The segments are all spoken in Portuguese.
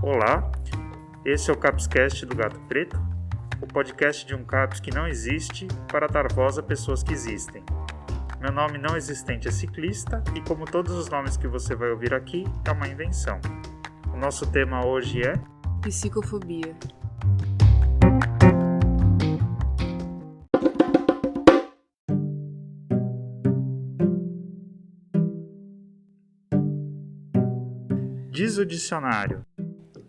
Olá, esse é o Capscast do Gato Preto, o podcast de um CAPS que não existe para dar voz a pessoas que existem. Meu nome não existente é ciclista e, como todos os nomes que você vai ouvir aqui, é uma invenção. O nosso tema hoje é psicofobia. Diz o dicionário.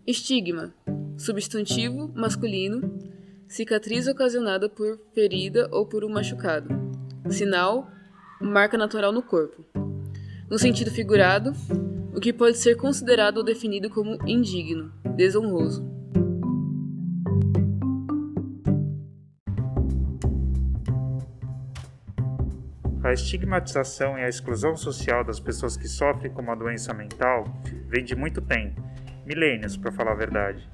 Estigma, substantivo masculino, cicatriz ocasionada por ferida ou por um machucado. Sinal, marca natural no corpo. No sentido figurado, o que pode ser considerado ou definido como indigno, desonroso. A estigmatização e a exclusão social das pessoas que sofrem com uma doença mental vem de muito tempo, milênios para falar a verdade.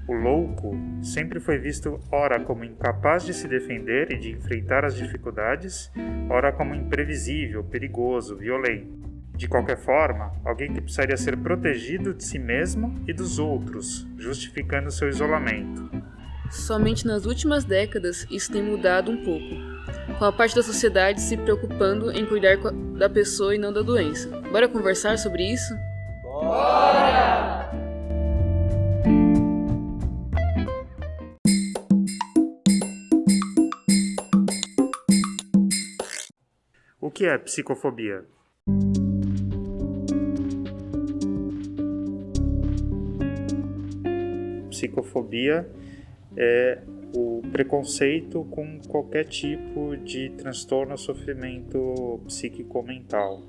O louco sempre foi visto ora como incapaz de se defender e de enfrentar as dificuldades, ora como imprevisível, perigoso, violento. De qualquer forma, alguém que precisaria ser protegido de si mesmo e dos outros, justificando seu isolamento. Somente nas últimas décadas isso tem mudado um pouco, com a parte da sociedade se preocupando em cuidar da pessoa e não da doença. Bora conversar sobre isso? Bora! O que é psicofobia? Psicofobia é o preconceito com qualquer tipo de transtorno ou sofrimento psíquico-mental.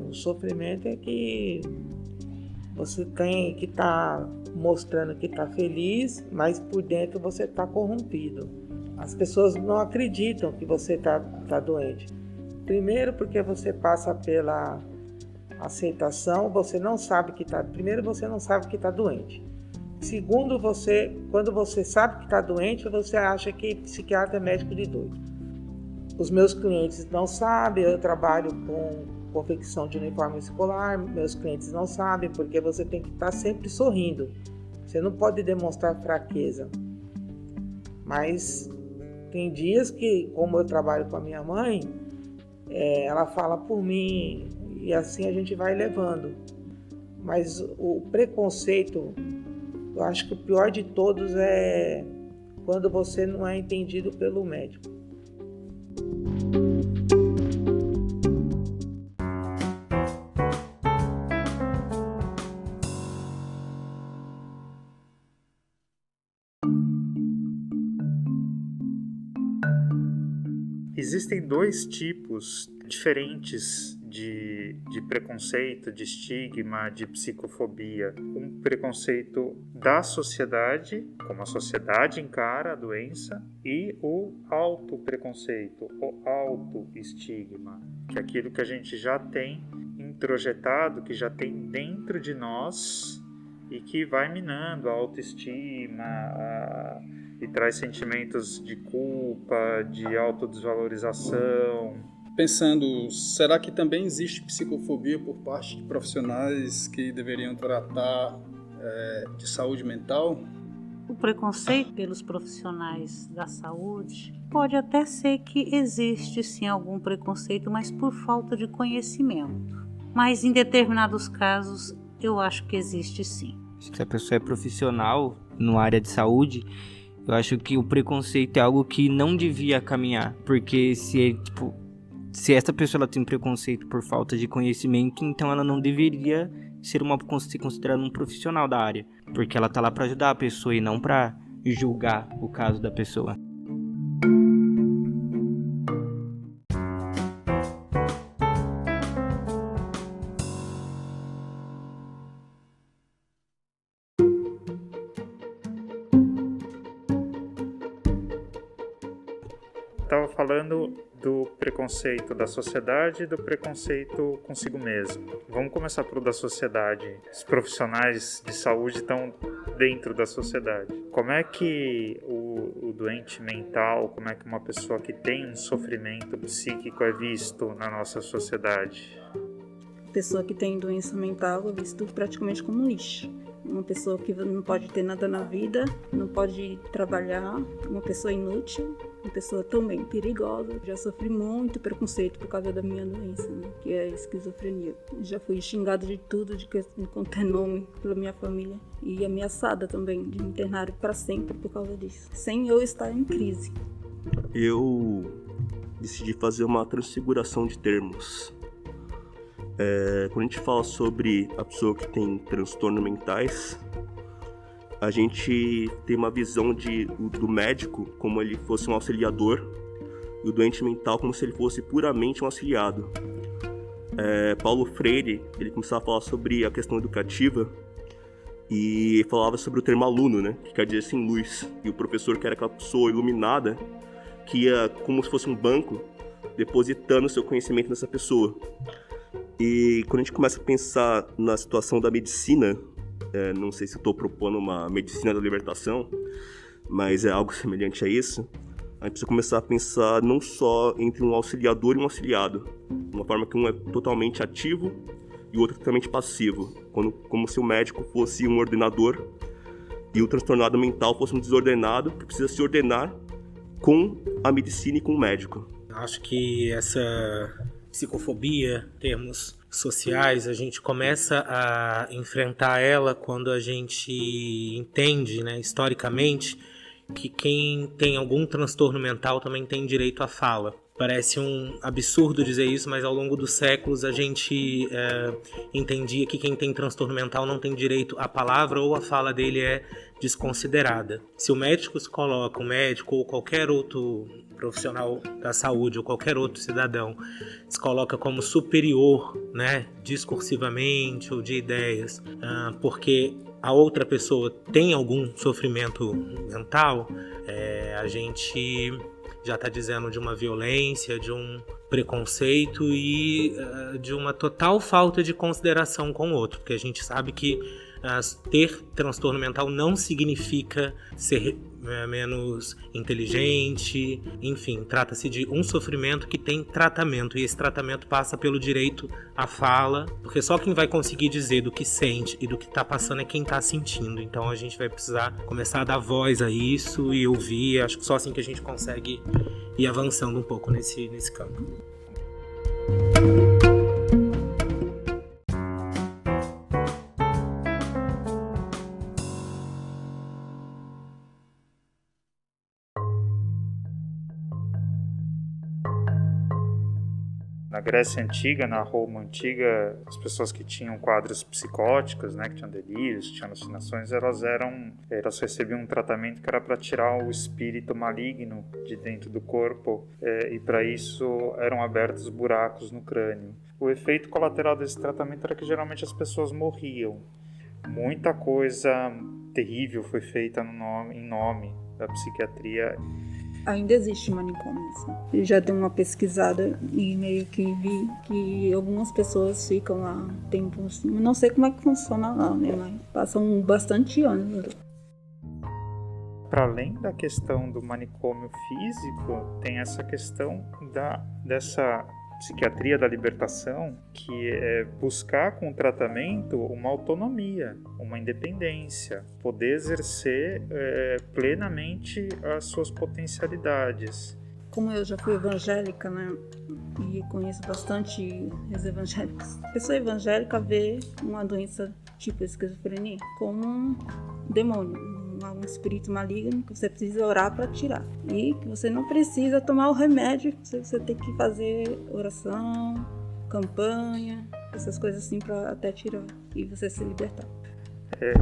O sofrimento é que você tem que estar mostrando que está feliz, mas por dentro você está corrompido. As pessoas não acreditam que você está doente. Primeiro porque você passa pela aceitação, você não sabe que está... Primeiro você não sabe que está doente. Segundo, quando você sabe que está doente, você acha que psiquiatra é médico de doido. Os meus clientes não sabem, eu trabalho com confecção de uniforme escolar, meus clientes não sabem, porque você tem que estar sempre sorrindo. Você não pode demonstrar fraqueza. Mas tem dias que, como eu trabalho com a minha mãe, ela fala por mim e assim a gente vai levando. Mas o preconceito... Eu acho que o pior de todos é quando você não é entendido pelo médico. Existem dois tipos diferentes de preconceito, de estigma, de psicofobia. Um preconceito da sociedade, como a sociedade encara a doença, e o autopreconceito, o autoestigma, que é aquilo que a gente já tem introjetado, que já tem dentro de nós e que vai minando a autoestima, e traz sentimentos de culpa, de autodesvalorização. Pensando, será que também existe psicofobia por parte de profissionais que deveriam tratar de saúde mental? O preconceito pelos profissionais da saúde pode até ser que existe sim algum preconceito, mas por falta de conhecimento. Mas em determinados casos eu acho que existe sim. Se a pessoa é profissional numa área de saúde, eu acho que o preconceito é algo que não devia caminhar, porque se essa pessoa ela tem preconceito por falta de conhecimento, então ela não deveria ser considerada um profissional da área, porque ela tá lá para ajudar a pessoa e não para julgar o caso da pessoa. Estava falando do preconceito da sociedade e do preconceito consigo mesmo. Vamos começar pelo da sociedade. Os profissionais de saúde estão dentro da sociedade. Como é que o doente mental, como é que uma pessoa que tem um sofrimento psíquico é visto na nossa sociedade? Pessoa que tem doença mental é visto praticamente como um lixo. uma pessoa que não pode ter nada na vida, não pode trabalhar, uma pessoa inútil, uma pessoa também perigosa. Já sofri muito preconceito por causa da minha doença, né, que é a esquizofrenia. Já fui xingada de tudo, de qualquer nome, pela minha família. E ameaçada também de me internar para sempre por causa disso, sem eu estar em crise. Eu decidi fazer uma transfiguração de termos. Quando a gente fala sobre a pessoa que tem transtornos mentais, a gente tem uma visão do médico como ele fosse um auxiliador e o doente mental como se ele fosse puramente um auxiliado. Paulo Freire, ele começava a falar sobre a questão educativa e falava sobre o termo aluno, né, que quer dizer sem luz, e o professor, que era aquela pessoa iluminada que ia como se fosse um banco depositando seu conhecimento nessa pessoa. E quando a gente começa a pensar na situação da medicina, não sei se eu estou propondo uma medicina da libertação, mas é algo semelhante a isso, a gente precisa começar a pensar não só entre um auxiliador e um auxiliado, de uma forma que um é totalmente ativo e o outro totalmente passivo, como se o médico fosse um ordenador e o transtornado mental fosse um desordenado que precisa se ordenar com a medicina e com o médico. Acho que essa psicofobia, termos sociais, a gente começa a enfrentar ela quando a gente entende, né, historicamente, que quem tem algum transtorno mental também tem direito à fala. Parece um absurdo dizer isso, mas ao longo dos séculos a gente entendia que quem tem transtorno mental não tem direito à palavra ou a fala dele é desconsiderada. Se o médico se coloca, o médico ou qualquer outro profissional da saúde ou qualquer outro cidadão se coloca como superior, né, discursivamente ou de ideias, porque a outra pessoa tem algum sofrimento mental, a gente já está dizendo de uma violência, de um preconceito e de uma total falta de consideração com o outro, porque a gente sabe que ter transtorno mental não significa ser menos inteligente, enfim, trata-se de um sofrimento que tem tratamento, e esse tratamento passa pelo direito à fala, porque só quem vai conseguir dizer do que sente e do que está passando é quem está sentindo. Então a gente vai precisar começar a dar voz a isso e ouvir. Acho que só assim que a gente consegue ir avançando um pouco nesse campo. Na Grécia Antiga, na Roma Antiga, as pessoas que tinham quadros psicóticos, né, que tinham delírios, que tinham alucinações, elas recebiam um tratamento que era para tirar o espírito maligno de dentro do corpo, e para isso eram abertos buracos no crânio. O efeito colateral desse tratamento era que geralmente as pessoas morriam. Muita coisa terrível foi feita em nome da psiquiatria. Ainda existe manicômio, assim. Eu já dei uma pesquisada e meio que vi que algumas pessoas ficam lá tempo assim. Não sei como é que funciona lá, né? Mas passam bastante anos. Para além da questão do manicômio físico, tem essa questão dessa psiquiatria da libertação, que é buscar com o tratamento uma autonomia, uma independência, poder exercer plenamente as suas potencialidades. Como eu já fui evangélica, né, e conheço bastante os evangélicos, a pessoa evangélica vê uma doença tipo esquizofrenia como um demônio, um espírito maligno que você precisa orar para tirar, e que você não precisa tomar o remédio, você tem que fazer oração, campanha, essas coisas assim para até tirar e você se libertar.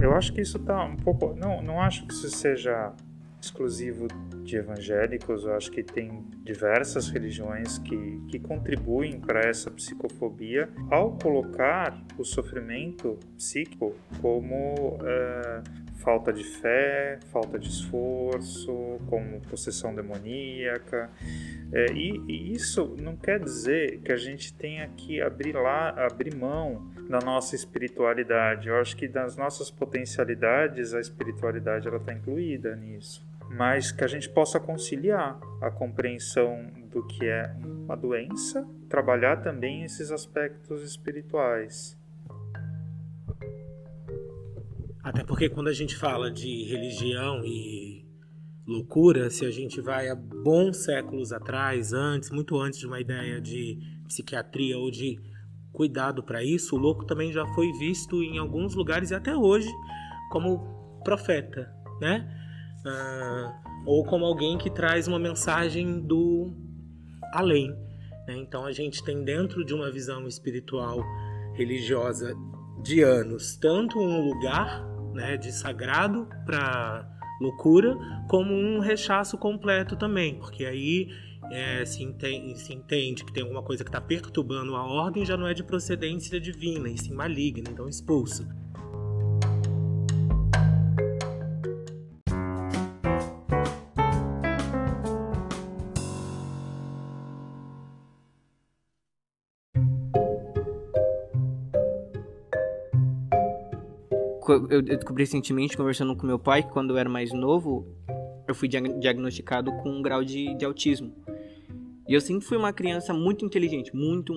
Eu acho que isso está um pouco... Não acho que isso seja exclusivo de evangélicos. Eu acho que tem diversas religiões que contribuem para essa psicofobia ao colocar o sofrimento psíquico como falta de fé, falta de esforço, como possessão demoníaca. E isso não quer dizer que a gente tenha que abrir mão da nossa espiritualidade. Eu acho que das nossas potencialidades, a espiritualidade está incluída nisso. Mas que a gente possa conciliar a compreensão do que é uma doença, trabalhar também esses aspectos espirituais. Até porque quando a gente fala de religião e loucura, se a gente vai a bons séculos atrás, muito antes de uma ideia de psiquiatria ou de cuidado para isso, o louco também já foi visto em alguns lugares e até hoje como profeta, né? Ou como alguém que traz uma mensagem do além, né? Então a gente tem dentro de uma visão espiritual religiosa de anos tanto um lugar, né, de sagrado para loucura, como um rechaço completo também, porque aí se entende que tem alguma coisa que está perturbando a ordem, já não é de procedência divina, e sim maligna, então expulso. Eu descobri recentemente, conversando com meu pai, que quando eu era mais novo, eu fui diagnosticado com um grau de autismo. E eu sempre fui uma criança muito inteligente, muito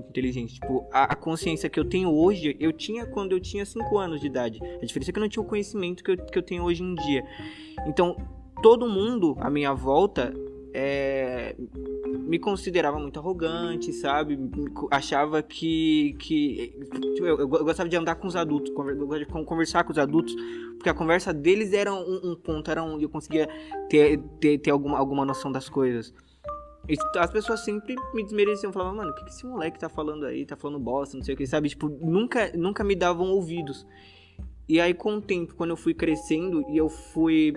inteligente. Tipo, a consciência que eu tenho hoje, eu tinha quando eu tinha 5 anos de idade. A diferença é que eu não tinha o conhecimento que eu tenho hoje em dia. Então, todo mundo à minha volta me considerava muito arrogante, sabe? Achava que eu gostava de andar com os adultos, conversar com os adultos, porque a conversa deles era um ponto, era onde eu conseguia ter alguma noção das coisas. E as pessoas sempre me desmereciam, falavam, mano, o que esse moleque tá falando aí? Tá falando bosta, não sei o que, sabe? Tipo, nunca me davam ouvidos. E aí, com o tempo, quando eu fui crescendo e eu fui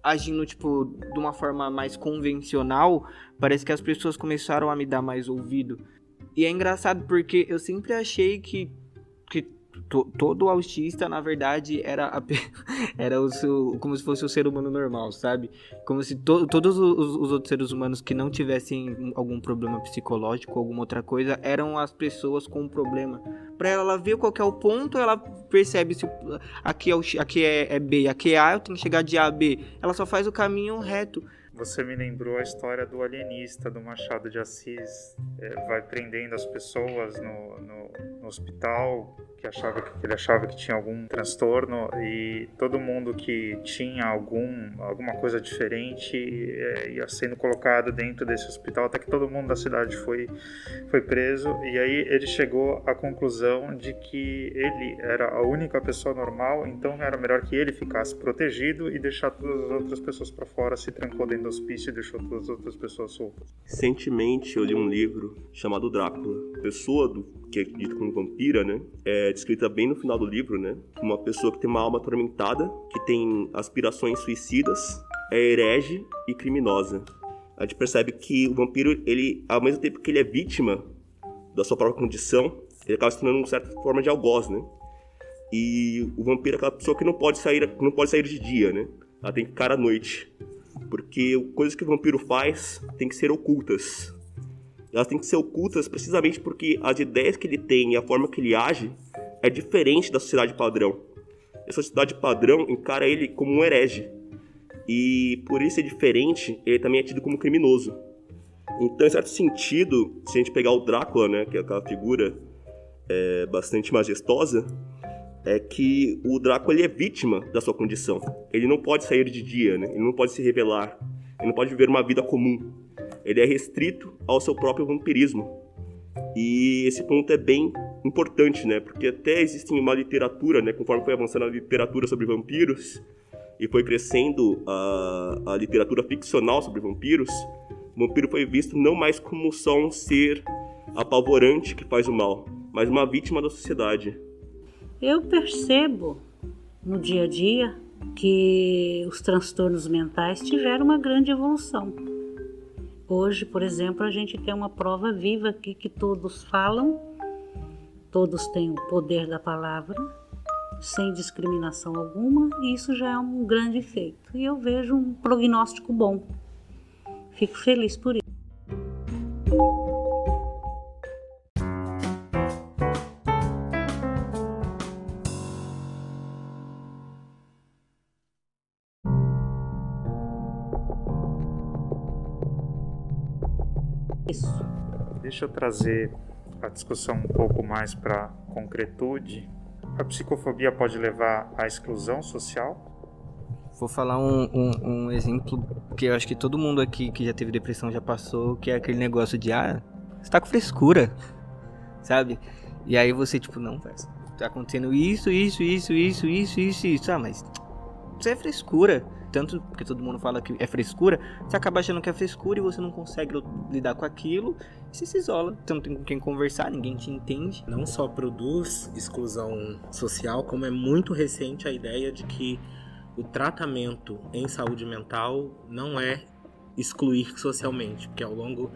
agindo, tipo, de uma forma mais convencional, parece que as pessoas começaram a me dar mais ouvido. E é engraçado porque eu sempre achei que todo autista, na verdade, era como se fosse o ser humano normal, sabe? Como se todos os outros seres humanos que não tivessem algum problema psicológico, alguma outra coisa, eram as pessoas com um problema. Pra ela ver qual que é o ponto, ela percebe se aqui é B, aqui é A, eu tenho que chegar de A a B. Ela só faz o caminho reto. Você me lembrou a história do alienista, do Machado de Assis. Vai prendendo as pessoas no hospital, que ele achava que tinha algum transtorno, e todo mundo que tinha alguma coisa diferente ia sendo colocado dentro desse hospital, até que todo mundo da cidade foi preso. E aí ele chegou à conclusão de que ele era a única pessoa normal, então era melhor que ele ficasse protegido e deixar todas as outras pessoas para fora. Se trancou dentro do hospício e deixou todas as outras pessoas soltas. Recentemente eu li um livro chamado Drácula. A pessoa que é dita como vampira, né, é descrita bem no final do livro, né, uma pessoa que tem uma alma atormentada, que tem aspirações suicidas, é herege e criminosa. A gente percebe que o vampiro, ele, ao mesmo tempo que ele é vítima da sua própria condição, ele acaba se tornando uma certa forma de algoz, né? E o vampiro é aquela pessoa que não pode sair de dia, né? Ela tem que ficar à noite. Porque coisas que o vampiro faz tem que ser ocultas. Elas têm que ser ocultas precisamente porque as ideias que ele tem e a forma que ele age é diferente da sociedade padrão. A sociedade padrão encara ele como um herege. E por ele ser diferente, ele também é tido como criminoso. Então, em certo sentido, se a gente pegar o Drácula, né, que é aquela figura bastante majestosa, é que o Drácula ele é vítima da sua condição. Ele não pode sair de dia, né? Ele não pode se revelar, ele não pode viver uma vida comum. Ele é restrito ao seu próprio vampirismo. E esse ponto é bem importante, né? Porque até existe uma literatura, né? Conforme foi avançando a literatura sobre vampiros e foi crescendo a literatura ficcional sobre vampiros, o vampiro foi visto não mais como só um ser apavorante que faz o mal, mas uma vítima da sociedade. Eu percebo no dia a dia que os transtornos mentais tiveram uma grande evolução. Hoje, por exemplo, a gente tem uma prova viva aqui que todos falam, todos têm o poder da palavra, sem discriminação alguma, e isso já é um grande feito. E eu vejo um prognóstico bom. Fico feliz por isso. Deixa eu trazer a discussão um pouco mais para concretude. A psicofobia pode levar à exclusão social? Vou falar um exemplo que eu acho que todo mundo aqui que já teve depressão já passou, que é aquele negócio de, você tá com frescura, sabe? E aí você, tipo, não, velho, tá acontecendo isso, mas isso é frescura. Tanto porque todo mundo fala que é frescura, você acaba achando que é frescura e você não consegue lidar com aquilo, e você se isola, você não tem com quem conversar, ninguém te entende. Não só produz exclusão social, como é muito recente a ideia de que o tratamento em saúde mental não é excluir socialmente, porque ao longo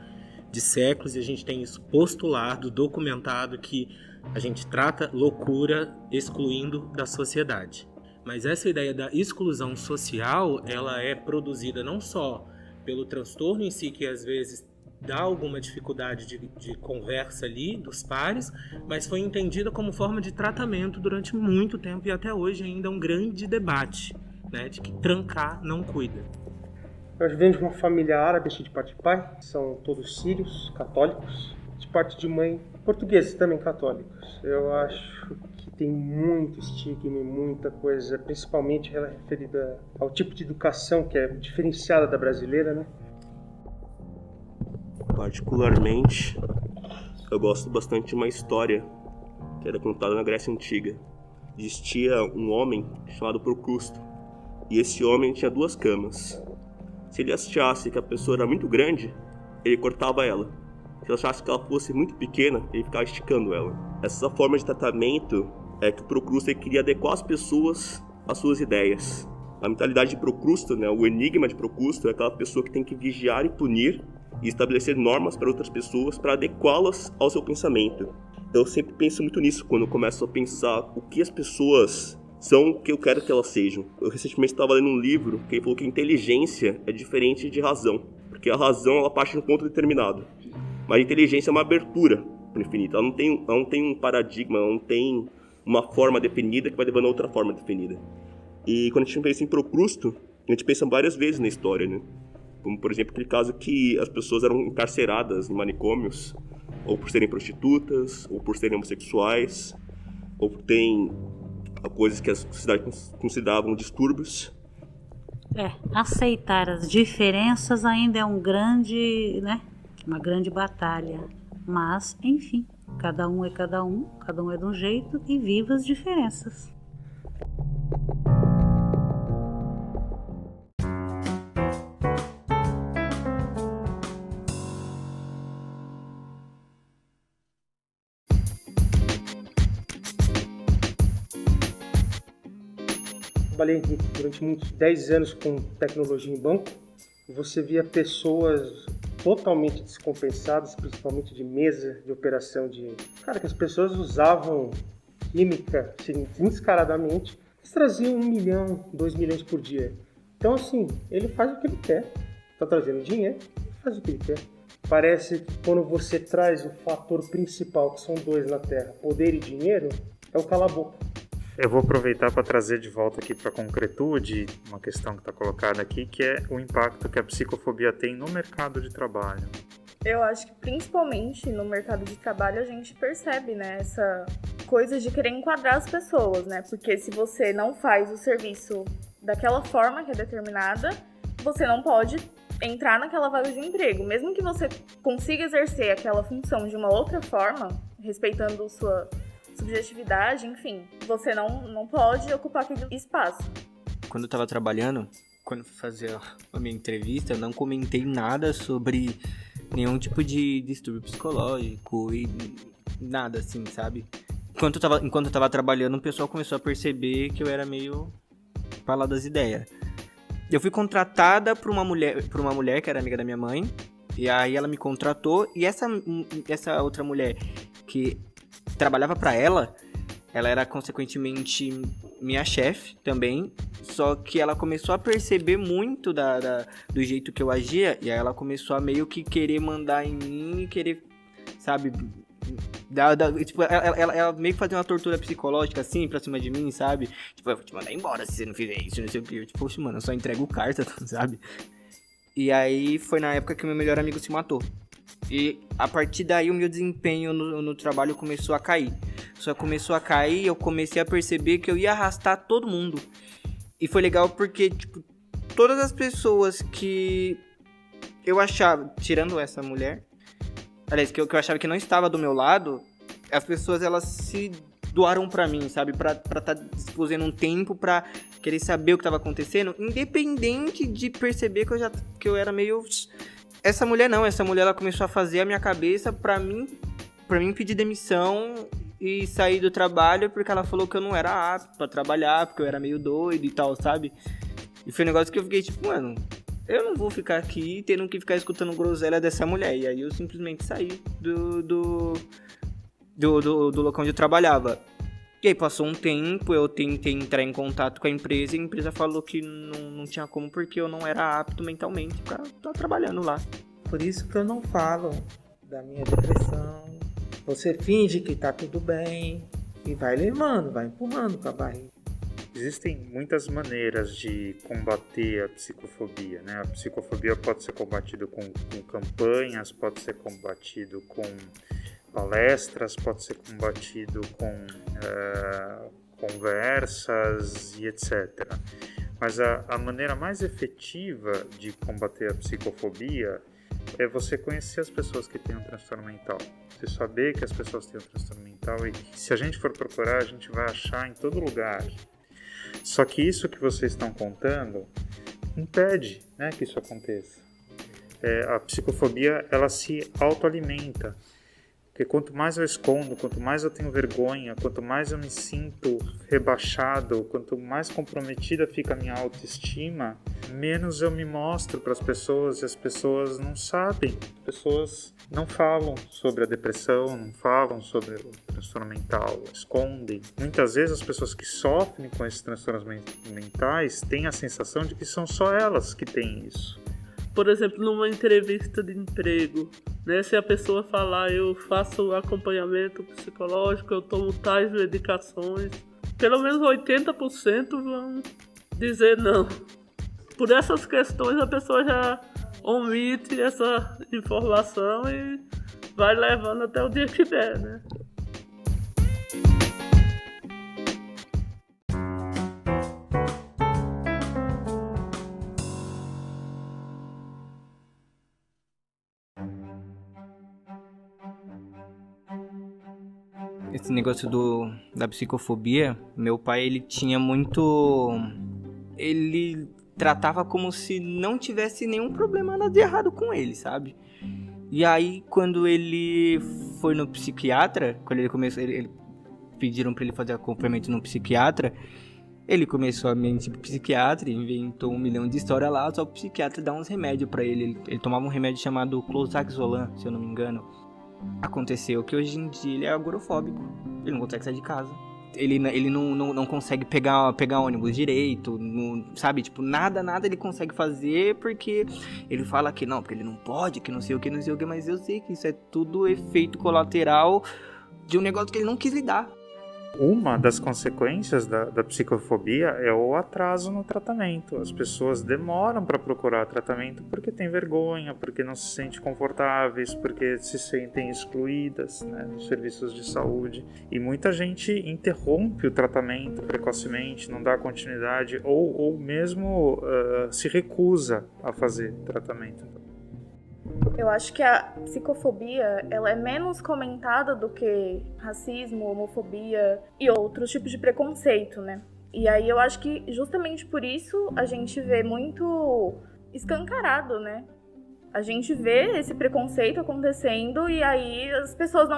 de séculos a gente tem isso postulado, documentado, que a gente trata loucura excluindo da sociedade. Mas essa ideia da exclusão social, ela é produzida não só pelo transtorno em si, que às vezes dá alguma dificuldade de conversa ali dos pares, mas foi entendida como forma de tratamento durante muito tempo e até hoje ainda é um grande debate, né, de que trancar não cuida. Nós vemos uma família árabe, de parte de pai, são todos sírios, católicos, de parte de mãe, portugueses também católicos. Eu acho que tem muito estigma e muita coisa, principalmente referida ao tipo de educação que é diferenciada da brasileira, né? Particularmente, eu gosto bastante de uma história que era contada na Grécia Antiga. Existia um homem chamado Procrusto, e esse homem tinha 2 camas. Se ele achasse que a pessoa era muito grande, ele cortava ela. Se ele achasse que ela fosse muito pequena, ele ficava esticando ela. Essa forma de tratamento é que o Procrusto queria adequar as pessoas às suas ideias. A mentalidade de Procrusto, né, o enigma de Procrusto, é aquela pessoa que tem que vigiar e punir e estabelecer normas para outras pessoas para adequá-las ao seu pensamento. Eu sempre penso muito nisso quando eu começo a pensar o que as pessoas são, o que eu quero que elas sejam. Eu recentemente estava lendo um livro que ele falou que inteligência é diferente de razão, porque a razão ela parte de um ponto determinado, mas a inteligência é uma abertura para o infinito. Ela não tem um paradigma, ela não tem uma forma definida que vai levando a outra forma definida. E quando a gente pensa em Procrusto, a gente pensa várias vezes na história, né? Como, por exemplo, aquele caso que as pessoas eram encarceradas em manicômios, ou por serem prostitutas, ou por serem homossexuais, ou por terem coisas que a sociedade consideravam distúrbios. Aceitar as diferenças ainda é uma grande batalha. Mas, enfim, cada um é de um jeito e viva as diferenças. Trabalhei durante 10 anos com tecnologia em banco e você via pessoas totalmente descompensadas, principalmente de mesa de operação que as pessoas usavam química assim, descaradamente, eles traziam 1 milhão, 2 milhões por dia. Então assim, ele faz o que ele quer, está trazendo dinheiro, faz o que ele quer. Parece que quando você traz o fator principal, que são 2 na Terra, poder e dinheiro, é o cala-boca. Eu vou aproveitar para trazer de volta aqui para a concretude uma questão que está colocada aqui, que é o impacto que a psicofobia tem no mercado de trabalho. Eu acho que principalmente no mercado de trabalho a gente percebe, né, essa coisa de querer enquadrar as pessoas, né? Porque se você não faz o serviço daquela forma que é determinada, você não pode entrar naquela vaga de emprego. Mesmo que você consiga exercer aquela função de uma outra forma, respeitando sua subjetividade, enfim, você não pode ocupar aquele espaço. Quando eu tava trabalhando, quando fui fazer a minha entrevista, eu não comentei nada sobre nenhum tipo de distúrbio psicológico e nada assim, sabe? Enquanto eu tava trabalhando, o pessoal começou a perceber que eu era meio pra lá das ideias. Eu fui contratada por uma mulher que era amiga da minha mãe, e aí ela me contratou, e essa outra mulher que trabalhava pra ela era consequentemente minha chefe também, só que ela começou a perceber muito do jeito que eu agia, e aí ela começou a meio que querer mandar em mim e querer, sabe, tipo, ela meio que fazia uma tortura psicológica assim pra cima de mim, sabe, tipo, eu vou te mandar embora se você não fizer isso, não sei o que, eu, tipo, poxa, mano, eu só entrego carta, sabe, e aí foi na época que o meu melhor amigo se matou. E a partir daí o meu desempenho no trabalho começou a cair. pessoa começou a cair, eu comecei a perceber que eu ia arrastar todo mundo. E foi legal porque, tipo, todas as pessoas que eu achava, tirando essa mulher, aliás, que eu achava que não estava do meu lado, as pessoas, elas se doaram pra mim, sabe? Pra tá dispondo um tempo pra querer saber o que tava acontecendo, independente de perceber que eu era meio... Essa mulher não, essa mulher ela começou a fazer a minha cabeça pra mim pedir demissão e sair do trabalho, porque ela falou que eu não era apto pra trabalhar, porque eu era meio doido e tal, sabe? E foi um negócio que eu fiquei tipo, mano, eu não vou ficar aqui tendo que ficar escutando groselha dessa mulher. E aí eu simplesmente saí do local onde eu trabalhava. E aí passou um tempo, eu tentei entrar em contato com a empresa e a empresa falou que não tinha como porque eu não era apto mentalmente pra estar trabalhando lá. Por isso que eu não falo da minha depressão. Você finge que tá tudo bem e vai levando, vai empurrando com a barriga. Existem muitas maneiras de combater a psicofobia, né? A psicofobia pode ser combatido com campanhas, pode ser combatido com palestras, pode ser combatido com conversas e etc. Mas a maneira mais efetiva de combater a psicofobia é você conhecer as pessoas que têm um transtorno mental. Você saber que as pessoas têm um transtorno mental e que se a gente for procurar, a gente vai achar em todo lugar. Só que isso que vocês estão contando impede, né, que isso aconteça. A psicofobia, ela se autoalimenta. Porque quanto mais eu escondo, quanto mais eu tenho vergonha, quanto mais eu me sinto rebaixado, quanto mais comprometida fica a minha autoestima, menos eu me mostro para as pessoas e as pessoas não sabem. As pessoas não falam sobre a depressão, não falam sobre o transtorno mental, escondem. Muitas vezes as pessoas que sofrem com esses transtornos mentais têm a sensação de que são só elas que têm isso. Por exemplo, numa entrevista de emprego, né, se a pessoa falar eu faço acompanhamento psicológico, eu tomo tais medicações, pelo menos 80% vão dizer não. Por essas questões a pessoa já omite essa informação e vai levando até o dia que der, né? Esse negócio da psicofobia, meu pai, ele tinha muito... Ele tratava como se não tivesse nenhum problema nada de errado com ele, sabe? E aí, quando ele foi no psiquiatra, quando ele começou... Ele pediram pra ele fazer acompanhamento no psiquiatra, ele começou a mentir pro psiquiatra, inventou 1 milhão de histórias lá, só o psiquiatra dá uns remédios pra ele. Ele tomava um remédio chamado Clozaxolan, se eu não me engano. Aconteceu que hoje em dia ele é agorafóbico. Ele não consegue sair de casa. Ele não consegue pegar ônibus direito, sabe? Tipo, nada ele consegue fazer porque ele fala que não, porque ele não pode, que não sei o que, mas eu sei que isso é tudo efeito colateral de um negócio que ele não quis lidar. Uma das consequências da psicofobia é o atraso no tratamento. As pessoas demoram para procurar tratamento porque têm vergonha, porque não se sentem confortáveis, porque se sentem excluídas, né, nos serviços de saúde. E muita gente interrompe o tratamento precocemente, não dá continuidade ou mesmo se recusa a fazer tratamento. Eu acho que a psicofobia, ela é menos comentada do que racismo, homofobia e outros tipos de preconceito, né? E aí eu acho que justamente por isso a gente vê muito escancarado, né? A gente vê esse preconceito acontecendo e aí as pessoas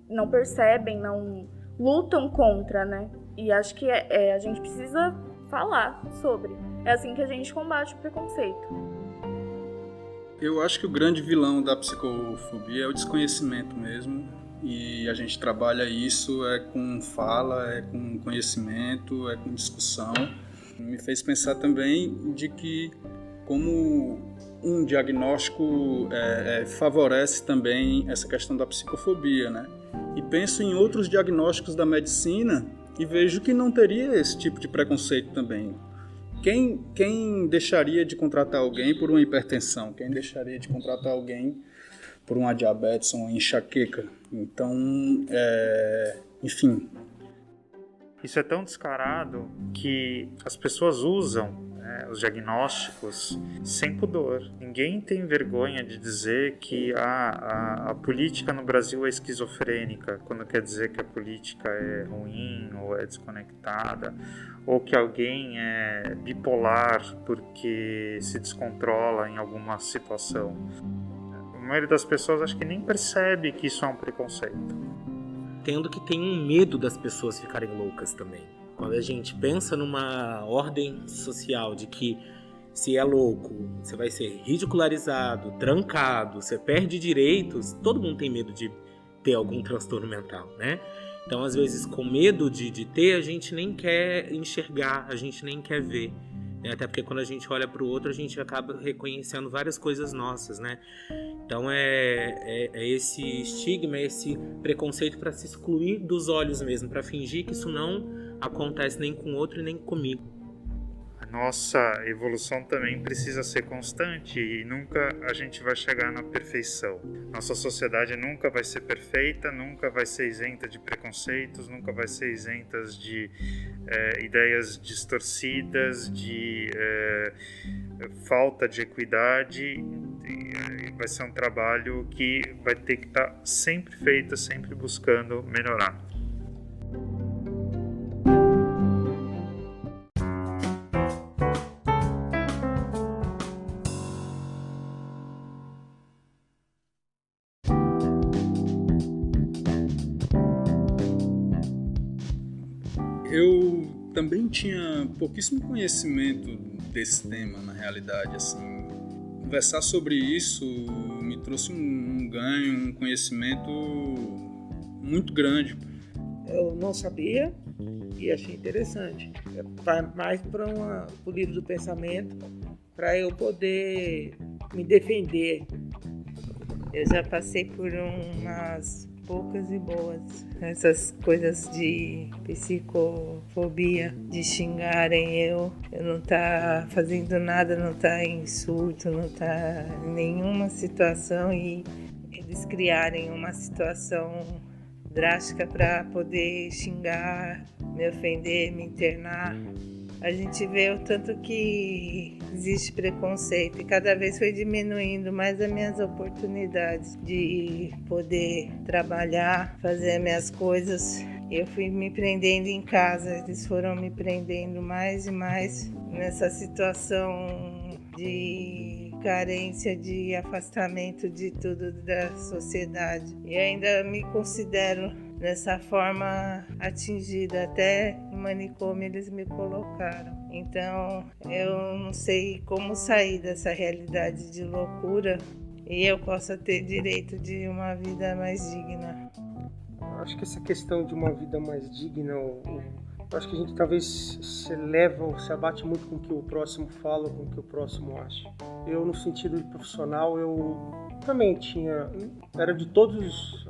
não percebem, não lutam contra, né? E acho que a gente precisa falar sobre. É assim que a gente combate o preconceito. Eu acho que o grande vilão da psicofobia é o desconhecimento mesmo, e a gente trabalha isso com fala, com conhecimento, com discussão. Me fez pensar também de que como um diagnóstico favorece também essa questão da psicofobia, né? E penso em outros diagnósticos da medicina e vejo que não teria esse tipo de preconceito também. Quem deixaria de contratar alguém por uma hipertensão? Quem deixaria de contratar alguém por uma diabetes ou uma enxaqueca? Então, enfim. Isso é tão descarado que as pessoas usam os diagnósticos sem pudor. Ninguém tem vergonha de dizer que a política no Brasil é esquizofrênica, quando quer dizer que a política é ruim ou é desconectada, ou que alguém é bipolar porque se descontrola em alguma situação. A maioria das pessoas acho que nem percebe que isso é um preconceito. Tendo que tem um medo das pessoas ficarem loucas também. Quando a gente pensa numa ordem social de que se é louco, você vai ser ridicularizado, trancado, você perde direitos, todo mundo tem medo de ter algum transtorno mental, né? Então, às vezes, com medo de ter, a gente nem quer enxergar, a gente nem quer ver. Né? Até porque quando a gente olha para o outro, a gente acaba reconhecendo várias coisas nossas, né? Então, é esse estigma, esse preconceito para se excluir dos olhos mesmo, para fingir que isso não acontece nem com o outro e nem comigo. A nossa evolução também precisa ser constante e nunca a gente vai chegar na perfeição. Nossa sociedade nunca vai ser perfeita, nunca vai ser isenta de preconceitos, nunca vai ser isenta de ideias distorcidas, de falta de equidade. Vai ser um trabalho que vai ter que estar sempre feito, sempre buscando melhorar. Eu também tinha pouquíssimo conhecimento desse tema, na realidade, assim. Conversar sobre isso me trouxe um ganho, um conhecimento muito grande. Eu não sabia e achei interessante. Mais para o livro do pensamento, para eu poder me defender. Eu já passei por umas poucas e boas. Essas coisas de psicofobia, de xingarem eu não tá fazendo nada, não tá em surto, não tá em nenhuma situação e eles criarem uma situação drástica para poder xingar, me ofender, me internar. A gente vê o tanto que existe preconceito e cada vez foi diminuindo mais as minhas oportunidades de poder trabalhar, fazer as minhas coisas. Eu fui me prendendo em casa, eles foram me prendendo mais e mais nessa situação de carência, de afastamento de tudo da sociedade. E ainda me considero dessa forma atingida, até em manicômio eles me colocaram. Então eu não sei como sair dessa realidade de loucura e eu possa ter direito de uma vida mais digna. Acho que essa questão de uma vida mais digna, eu acho que a gente talvez se eleva ou se abate muito com o que o próximo fala, com o que o próximo acha. Eu, no sentido de profissional, eu também era de todos os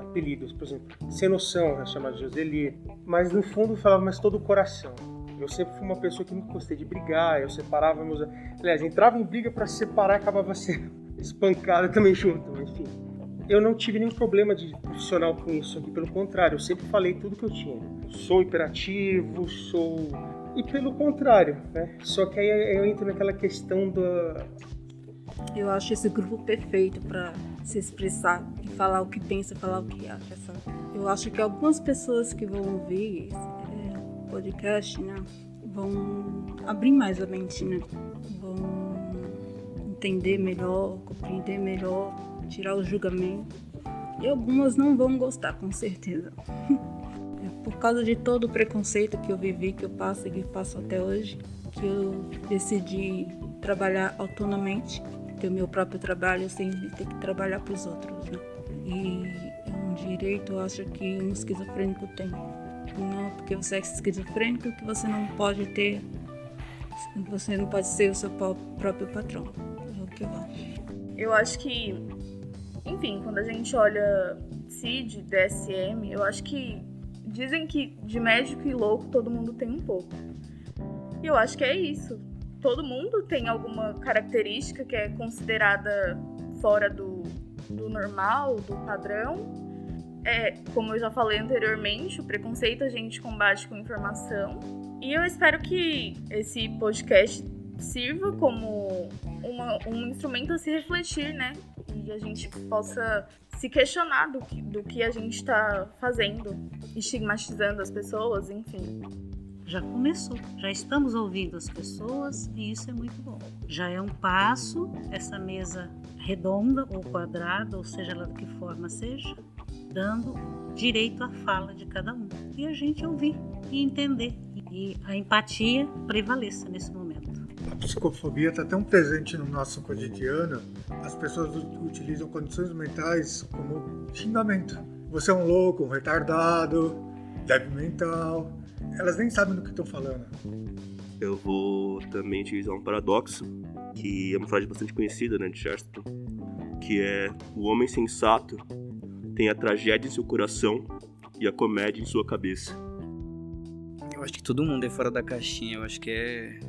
apelidos, por exemplo, Sem Noção, chamado de Joseli, mas no fundo eu falava mais todo o coração. Eu sempre fui uma pessoa que nunca gostei de brigar, eu separava meus... Aliás, entrava em briga para se separar e acabava sendo espancado também junto, enfim. Eu não tive nenhum problema de profissional com isso aqui, pelo contrário, eu sempre falei tudo que eu tinha. Sou hiperativo, e pelo contrário, né? Só que aí eu entro naquela questão da... Eu acho esse grupo perfeito para se expressar e falar o que pensa, falar o que acha. Sabe? Eu acho que algumas pessoas que vão ouvir esse podcast, né, vão abrir mais a mente, né? Vão entender melhor, compreender melhor, tirar o julgamento. E algumas não vão gostar, com certeza. Por causa de todo o preconceito que eu vivi, que eu passo e que passo até hoje, que eu decidi trabalhar autonomamente, ter o meu próprio trabalho sem ter que trabalhar para os outros, né? E é um direito, eu acho, que um esquizofrênico tem. Não porque você é esquizofrênico que você não pode ter, você não pode ser o seu próprio patrão. É o que eu acho. Eu acho que, enfim, quando a gente olha CID, DSM, eu acho que dizem que de médico e louco todo mundo tem um pouco. E eu acho que é isso. Todo mundo tem alguma característica que é considerada fora do normal, do padrão. como eu já falei anteriormente, o preconceito a gente combate com informação. E eu espero que esse podcast sirva como um instrumento a se refletir, né? E a gente possa se questionar do que a gente está fazendo, estigmatizando as pessoas, enfim. Já começou, já estamos ouvindo as pessoas e isso é muito bom. Já é um passo, essa mesa redonda ou quadrada, ou seja lá de que forma seja, dando direito à fala de cada um. E a gente ouvir e entender. E a empatia prevaleça nesse momento. A psicofobia está tão presente no nosso cotidiano, as pessoas utilizam condições mentais como xingamento. Você é um louco, um retardado, débil mental. Elas nem sabem do que estão falando. Eu vou também utilizar um paradoxo, que é uma frase bastante conhecida, né, de Chesterton, que é: o homem sensato tem a tragédia em seu coração e a comédia em sua cabeça. Eu acho que todo mundo é fora da caixinha. Eu acho que é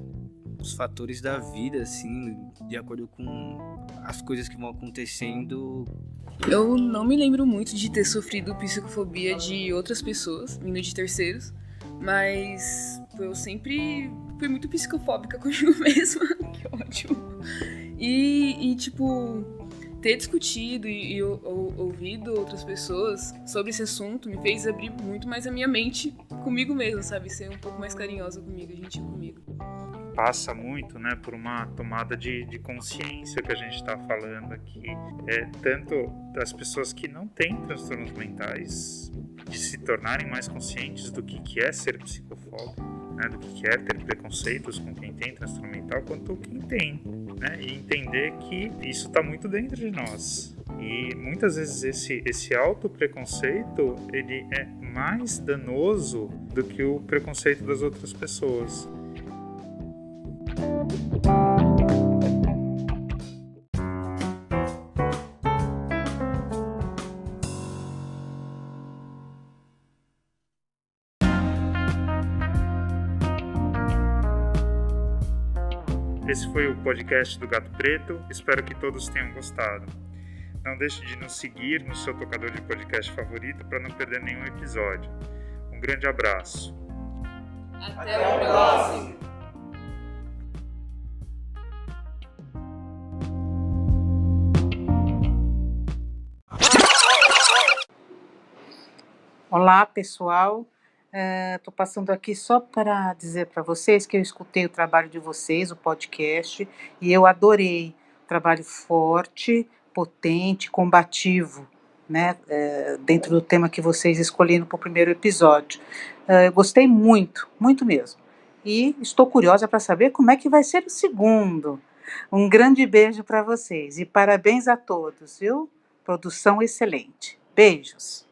os fatores da vida, assim, de acordo com as coisas que vão acontecendo. Eu não me lembro muito de ter sofrido psicofobia de outras pessoas, vindo de terceiros, mas eu sempre fui muito psicofóbica comigo mesma. Que ótimo. E tipo, ter discutido e ouvido outras pessoas sobre esse assunto me fez abrir muito mais a minha mente comigo mesma, sabe? Ser um pouco mais carinhosa comigo, gentil comigo. Passa muito, né, por uma tomada de consciência que a gente está falando aqui. Tanto das pessoas que não têm transtornos mentais, de se tornarem mais conscientes do que é ser psicofóbico, né, do que é ter preconceitos com quem tem transtorno mental, quanto quem tem, né, e entender que isso está muito dentro de nós. E muitas vezes esse autopreconceito, ele é mais danoso do que o preconceito das outras pessoas. Esse foi o podcast do Gato Preto, espero que todos tenham gostado. Não deixe de nos seguir no seu tocador de podcast favorito para não perder nenhum episódio. Um grande abraço. Até o próximo! Olá, pessoal. Estou passando aqui só para dizer para vocês que eu escutei o trabalho de vocês, o podcast, e eu adorei. Trabalho forte, potente, combativo, né? Dentro do tema que vocês escolheram para o primeiro episódio. Eu gostei muito, muito mesmo. E estou curiosa para saber como é que vai ser o segundo. Um grande beijo para vocês e parabéns a todos, viu? Produção excelente. Beijos.